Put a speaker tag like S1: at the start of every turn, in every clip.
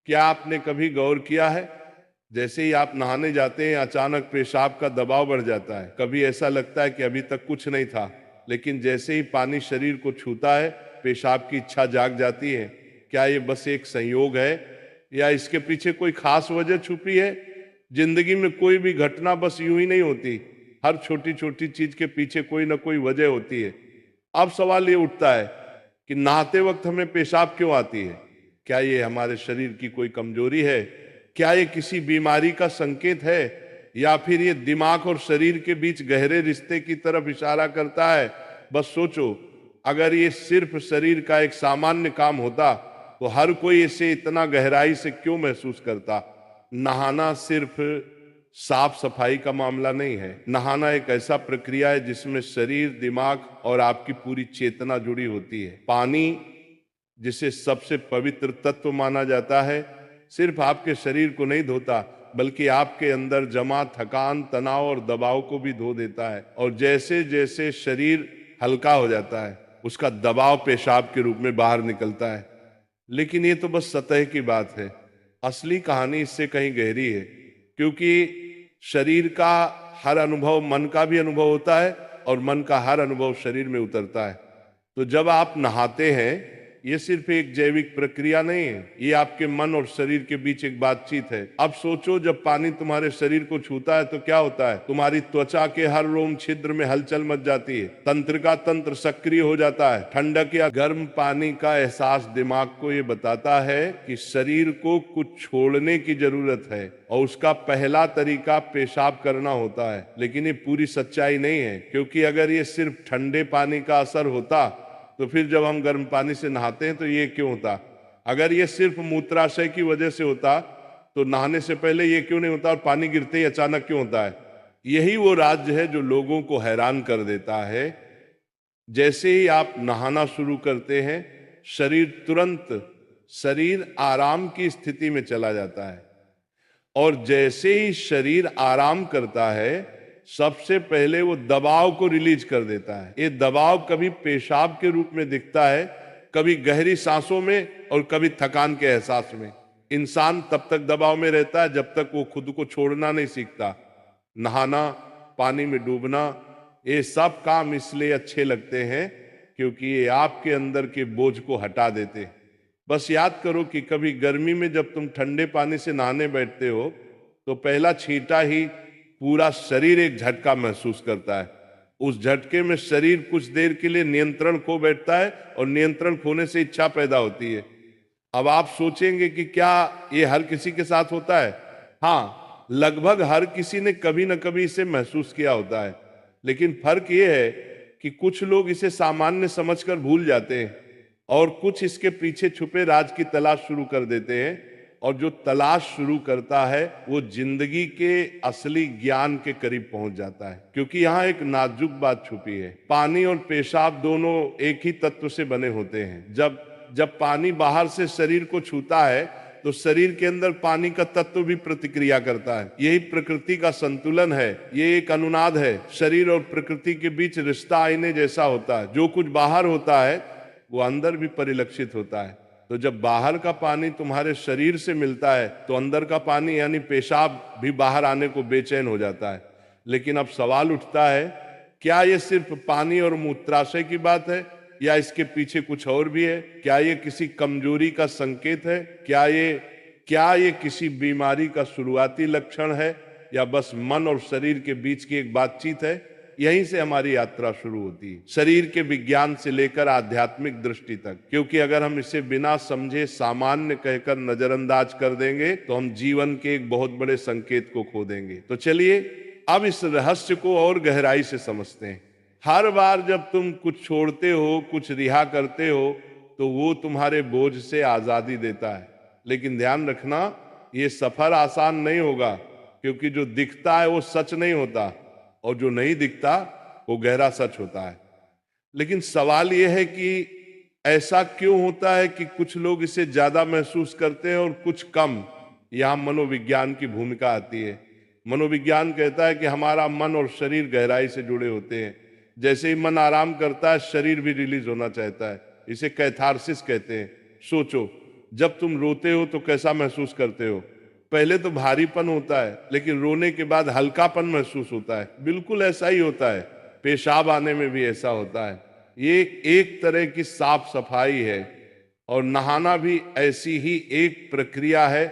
S1: क्या आपने कभी गौर किया है, जैसे ही आप नहाने जाते हैं अचानक पेशाब का दबाव बढ़ जाता है। कभी ऐसा लगता है कि अभी तक कुछ नहीं था, लेकिन जैसे ही पानी शरीर को छूता है पेशाब की इच्छा जाग जाती है। क्या ये बस एक संयोग है या इसके पीछे कोई खास वजह छुपी है? जिंदगी में कोई भी घटना बस यूं ही नहीं होती, हर छोटी छोटी चीज के पीछे कोई ना कोई वजह होती है। अब सवाल ये उठता है कि नहाते वक्त हमें पेशाब क्यों आती है? क्या ये हमारे शरीर की कोई कमजोरी है? क्या ये किसी बीमारी का संकेत है, या फिर ये दिमाग और शरीर के बीच गहरे रिश्ते की तरफ इशारा करता है? बस सोचो, अगर ये सिर्फ शरीर का एक सामान्य काम होता तो हर कोई इसे इतना गहराई से क्यों महसूस करता? नहाना सिर्फ साफ सफाई का मामला नहीं है। नहाना एक ऐसा प्रक्रिया है जिसमें शरीर, दिमाग और आपकी पूरी चेतना जुड़ी होती है। पानी, जिसे सबसे पवित्र तत्व माना जाता है, सिर्फ आपके शरीर को नहीं धोता, बल्कि आपके अंदर जमा थकान, तनाव और दबाव को भी धो देता है। और जैसे जैसे शरीर हल्का हो जाता है, उसका दबाव पेशाब के रूप में बाहर निकलता है। लेकिन ये तो बस सतह की बात है। असली कहानी इससे कहीं गहरी है, क्योंकि शरीर का हर अनुभव मन का भी अनुभव होता है और मन का हर अनुभव शरीर में उतरता है। तो जब आप नहाते हैं, ये सिर्फ एक जैविक प्रक्रिया नहीं है, ये आपके मन और शरीर के बीच एक बातचीत है। अब सोचो, जब पानी तुम्हारे शरीर को छूता है तो क्या होता है? तुम्हारी त्वचा के हर रोम छिद्र में हलचल मच जाती है, तंत्रिका तंत्र सक्रिय हो जाता है। ठंडक या गर्म पानी का एहसास दिमाग को ये बताता है कि शरीर को कुछ छोड़ने की जरूरत है, और उसका पहला तरीका पेशाब करना होता है। लेकिन ये पूरी सच्चाई नहीं है, क्योंकि अगर ये सिर्फ ठंडे पानी का असर होता तो फिर जब हम गर्म पानी से नहाते हैं तो ये क्यों होता? अगर ये सिर्फ मूत्राशय की वजह से होता तो नहाने से पहले ये क्यों नहीं होता, और पानी गिरते ही अचानक क्यों होता है? यही वो राज्य है जो लोगों को हैरान कर देता है। जैसे ही आप नहाना शुरू करते हैं, शरीर आराम की स्थिति में चला जाता है, और जैसे ही शरीर आराम करता है, सबसे पहले वो दबाव को रिलीज कर देता है। ये दबाव कभी पेशाब के रूप में दिखता है, कभी गहरी सांसों में, और कभी थकान के एहसास में। इंसान तब तक दबाव में रहता है जब तक वो खुद को छोड़ना नहीं सीखता। नहाना, पानी में डूबना, ये सब काम इसलिए अच्छे लगते हैं क्योंकि ये आपके अंदर के बोझ को हटा देते हैं। बस याद करो कि कभी गर्मी में जब तुम ठंडे पानी से नहाने बैठते हो तो पहला छींटा ही पूरा शरीर एक झटका महसूस करता है। उस झटके में शरीर कुछ देर के लिए नियंत्रण खो बैठता है, और नियंत्रण खोने से इच्छा पैदा होती है। अब आप सोचेंगे कि क्या ये हर किसी के साथ होता है? हाँ, लगभग हर किसी ने कभी न कभी इसे महसूस किया होता है। लेकिन फर्क ये है कि कुछ लोग इसे सामान्य समझकर भूल जाते हैं, और कुछ इसके पीछे छुपे राज की तलाश शुरू कर देते हैं। और जो तलाश शुरू करता है वो जिंदगी के असली ज्ञान के करीब पहुंच जाता है। क्योंकि यहाँ एक नाजुक बात छुपी है। पानी और पेशाब दोनों एक ही तत्व से बने होते हैं। जब जब पानी बाहर से शरीर को छूता है तो शरीर के अंदर पानी का तत्व भी प्रतिक्रिया करता है। यही प्रकृति का संतुलन है, ये एक अनुनाद है। शरीर और प्रकृति के बीच रिश्ता आईने जैसा होता है। जो कुछ बाहर होता है वो अंदर भी परिलक्षित होता है। तो जब बाहर का पानी तुम्हारे शरीर से मिलता है तो अंदर का पानी यानी पेशाब भी बाहर आने को बेचैन हो जाता है। लेकिन अब सवाल उठता है, क्या ये सिर्फ पानी और मूत्राशय की बात है, या इसके पीछे कुछ और भी है? क्या ये किसी कमजोरी का संकेत है? क्या ये किसी बीमारी का शुरुआती लक्षण है, या बस मन और शरीर के बीच की एक बातचीत है? यहीं से हमारी यात्रा शुरू होती है, शरीर के विज्ञान से लेकर आध्यात्मिक दृष्टि तक। क्योंकि अगर हम इसे बिना समझे सामान्य कहकर नजरअंदाज कर देंगे तो हम जीवन के एक बहुत बड़े संकेत को खो देंगे। तो चलिए अब इस रहस्य को और गहराई से समझते हैं। हर बार जब तुम कुछ छोड़ते हो, कुछ रिहा करते हो, तो वो तुम्हारे बोझ से आजादी देता है। लेकिन ध्यान रखना, ये सफर आसान नहीं होगा, क्योंकि जो दिखता है वो सच नहीं होता, और जो नहीं दिखता वो गहरा सच होता है। लेकिन सवाल यह है कि ऐसा क्यों होता है कि कुछ लोग इसे ज्यादा महसूस करते हैं और कुछ कम? यहां मनोविज्ञान की भूमिका आती है। मनोविज्ञान कहता है कि हमारा मन और शरीर गहराई से जुड़े होते हैं। जैसे ही मन आराम करता है, शरीर भी रिलीज होना चाहता है। इसे कैथारसिस कहते हैं। सोचो, जब तुम रोते हो तो कैसा महसूस करते हो? पहले तो भारीपन होता है, लेकिन रोने के बाद हल्कापन महसूस होता है। बिल्कुल ऐसा ही होता है, पेशाब आने में भी ऐसा होता है। ये एक तरह की साफ सफाई है, और नहाना भी ऐसी ही एक प्रक्रिया है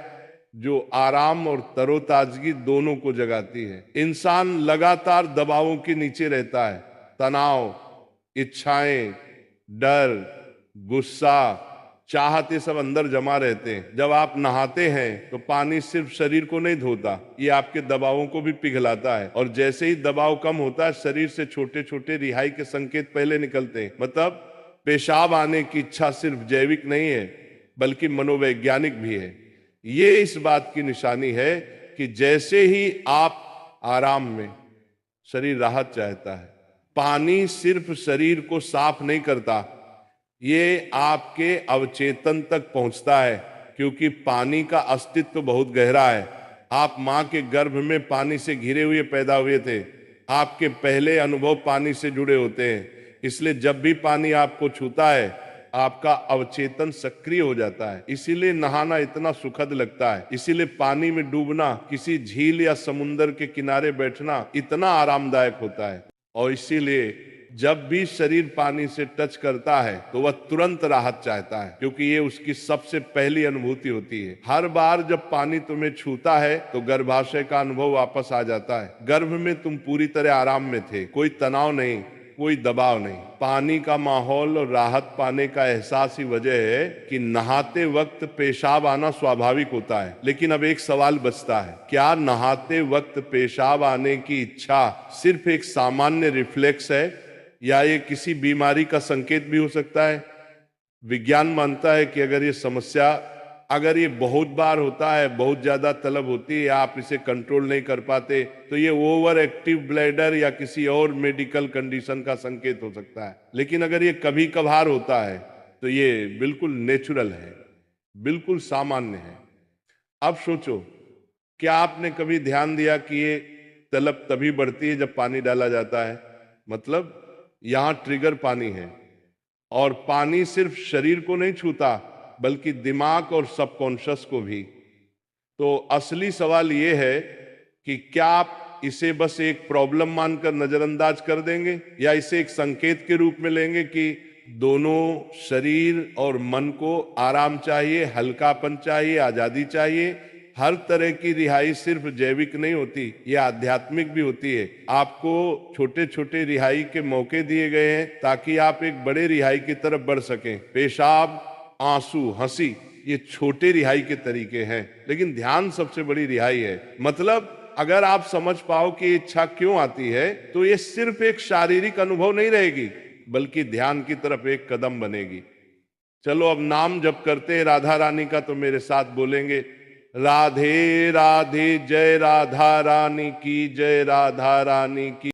S1: जो आराम और तरोताजगी दोनों को जगाती है। इंसान लगातार दबावों के नीचे रहता है, तनाव, इच्छाएं, डर, गुस्सा, चाहत, ये सब अंदर जमा रहते हैं। जब आप नहाते हैं तो पानी सिर्फ शरीर को नहीं धोता, ये आपके दबावों को भी पिघलाता है। और जैसे ही दबाव कम होता है, शरीर से छोटे छोटे रिहाई के संकेत पहले निकलते हैं। मतलब पेशाब आने की इच्छा सिर्फ जैविक नहीं है, बल्कि मनोवैज्ञानिक भी है। ये इस बात की निशानी है कि जैसे ही आप आराम में, शरीर राहत चाहता है। पानी सिर्फ शरीर को साफ नहीं करता, ये आपके अवचेतन तक पहुंचता है, क्योंकि पानी का अस्तित्व बहुत गहरा है। आप मां के गर्भ में पानी से घिरे हुए पैदा हुए थे। आपके पहले अनुभव पानी से जुड़े होते हैं। इसलिए जब भी पानी आपको छूता है, आपका अवचेतन सक्रिय हो जाता है। इसीलिए नहाना इतना सुखद लगता है। इसीलिए पानी में डूबना, किसी झील या समुंदर के किनारे बैठना इतना आरामदायक होता है। और इसीलिए जब भी शरीर पानी से टच करता है तो वह तुरंत राहत चाहता है, क्योंकि ये उसकी सबसे पहली अनुभूति होती है। हर बार जब पानी तुम्हें छूता है तो गर्भाशय का अनुभव वापस आ जाता है। गर्भ में तुम पूरी तरह आराम में थे, कोई तनाव नहीं, कोई दबाव नहीं। पानी का माहौल और राहत पाने का एहसास ही वजह है कि नहाते वक्त पेशाब आना स्वाभाविक होता है। लेकिन अब एक सवाल बचता है, क्या नहाते वक्त पेशाब आने की इच्छा सिर्फ एक सामान्य रिफ्लेक्स है, या ये किसी बीमारी का संकेत भी हो सकता है? विज्ञान मानता है कि अगर ये बहुत बार होता है, बहुत ज्यादा तलब होती है, आप इसे कंट्रोल नहीं कर पाते, तो ये ओवर एक्टिव ब्लैडर या किसी और मेडिकल कंडीशन का संकेत हो सकता है। लेकिन अगर ये कभी कभार होता है तो ये बिल्कुल नेचुरल है, बिल्कुल सामान्य है। अब सोचो, क्या आपने कभी ध्यान दिया कि ये तलब तभी बढ़ती है जब पानी डाला जाता है? मतलब यहां ट्रिगर पानी है, और पानी सिर्फ शरीर को नहीं छूता, बल्कि दिमाग और सबकॉन्शियस को भी। तो असली सवाल यह है कि क्या आप इसे बस एक प्रॉब्लम मानकर नजरअंदाज कर देंगे, या इसे एक संकेत के रूप में लेंगे कि दोनों शरीर और मन को आराम चाहिए, हल्कापन चाहिए, आजादी चाहिए। हर तरह की रिहाई सिर्फ जैविक नहीं होती, ये आध्यात्मिक भी होती है। आपको छोटे छोटे रिहाई के मौके दिए गए हैं ताकि आप एक बड़े रिहाई की तरफ बढ़ सकें। पेशाब, आंसू, हंसी, ये छोटे रिहाई के तरीके हैं, लेकिन ध्यान सबसे बड़ी रिहाई है। मतलब अगर आप समझ पाओ कि इच्छा क्यों आती है, तो ये सिर्फ एक शारीरिक अनुभव नहीं रहेगी, बल्कि ध्यान की तरफ एक कदम बनेगी। चलो अब नाम जप करते हैं राधा रानी का, तो मेरे साथ बोलेंगे, राधे राधे, जय राधा रानी की जय, राधा रानी की।